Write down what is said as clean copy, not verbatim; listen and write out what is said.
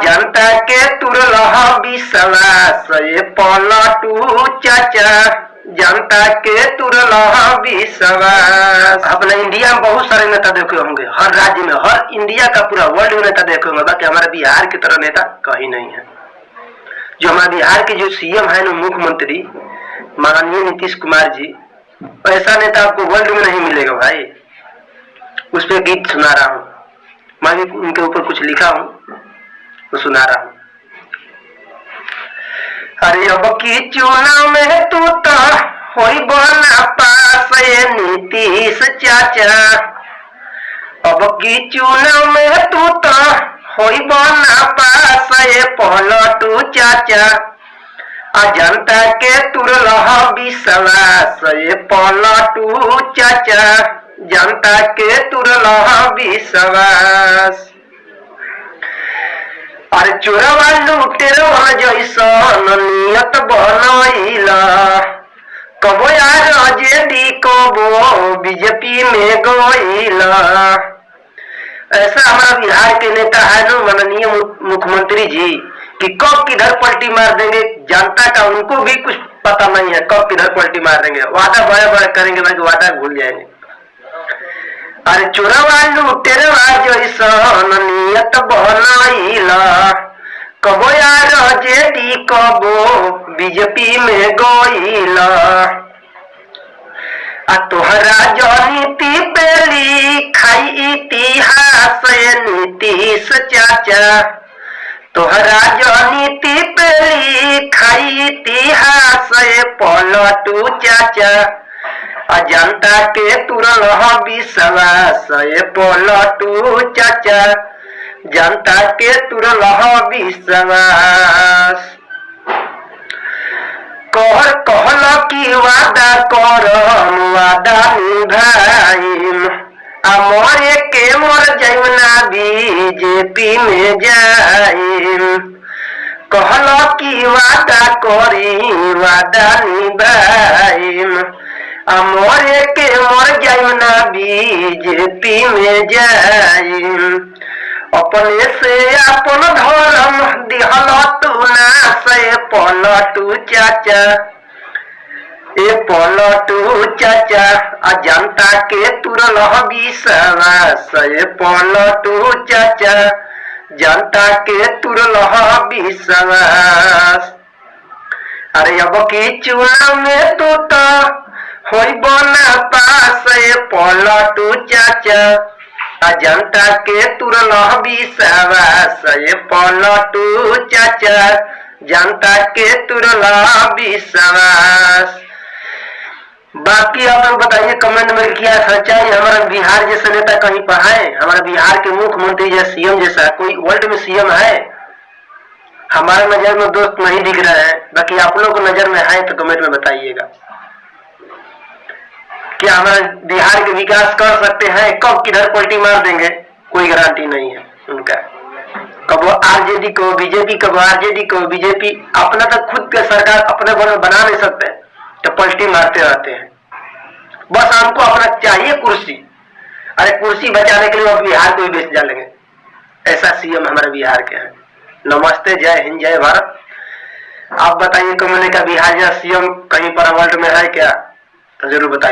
जनता के तुरलह विश्वास ये पलटू चाचा, जनता के तुरलह विश्वास। अपना इंडिया में बहुत सारे नेता देखे होंगे, हर राज्य में, हर इंडिया का पूरा वर्ल्ड में नेता देखे होंगे, बाकी हमारे बिहार की तरह नेता कहीं नहीं है। जो हमारे बिहार के जो सीएम है ना, मुख्यमंत्री माननीय नीतीश कुमार जी, ऐसा नेता आपको वर्ल्ड में नहीं मिलेगा भाई। उस पर गीत सुना रहा हूँ, मैं भी उनके ऊपर कुछ लिखा हूँ तो सुना रहा हूँ। अरे अब की चुनाव में तू तो होई बना पास ये नीतीश चाचा, अब की चुनाव में तू तो होई बना पास ये पलटू चाचा, जनता के तुरलह विश्वास ये पलटू चाचा, जनता के तुरलह विश्वास। अरे चोरवा लुटेरवा जैसन नियत बनैला, कबो यार जेडी कबो बीजेपी में गईला। ऐसा हमारा बिहार के नेता है ना माननीय मुख्यमंत्री जी कि कब किधर पलटी मार देंगे जनता का उनको भी कुछ पता नहीं है, कब किधर पलटी मार देंगे। वादा बड़े बड़े करेंगे बाकी वादा भूल जाएंगे। अरे चोरवा लुटेरवा जैसन नियत बनैला, कबो यार जेडी कबो बीजेपी में गईला। तोहरा जनीति पे लिखाई इतिहास नीतीश चाचा, तोहरा जनीति पे लिखाई इतिहास पलटू चाचा, जनता के तुरलह विश्वास ये पलटू चाचा, जनता के तुरलह विश्वास। कहल की वादा करम वादा निभाइम, मरे के मर जैना बीजेपी में जाइम। कहल की वादा करी वादा निभाइम, मरे के मर जैना बीजेपी में जाइम। अपने से अपन धर्म दिहल तू नास पलटू चाचा, ए पलटू चाचा, जनता के तुरलह विश्वास ये पलटू चाचा, जनता के तुरलह विश्वास। अरे अब की चुनाव में तू तो होई बना पास ये पलटू चाचा, जनता के तुरलह विश्वास ये पलटू चाचा, जनता के तुरलह विश्वास। बाकी आप लोग बताइए कमेंट में क्या सच्चाई हमारा बिहार जैसा नेता कहीं पर है? हमारा बिहार के मुख्यमंत्री जैसा सीएम जैसा कोई वर्ल्ड में सीएम है? हमारे नजर में दोस्त नहीं दिख रहा है, बाकी आप लोग को नजर में है तो कमेंट में बताइएगा। क्या हमारे बिहार के विकास कर सकते हैं? कब किधर पलटी मार देंगे कोई गारंटी नहीं है उनका। कब आरजेडी को बीजेपी, कब आरजेडी को बीजेपी, अपना तो खुद के सरकार अपने बना नहीं सकते तो पलटी मारते रहते हैं। बस हमको अपना चाहिए कुर्सी, अरे कुर्सी बचाने के लिए वो बिहार को ही बेच डालेंगे। ऐसा सीएम हमारे बिहार के हैं। नमस्ते, जय हिंद, जय भारत। आप बताइए कमेंट का बिहार जैसा सीएम कहीं पर वर्ल्ड में है क्या? तो जरूर बताइए।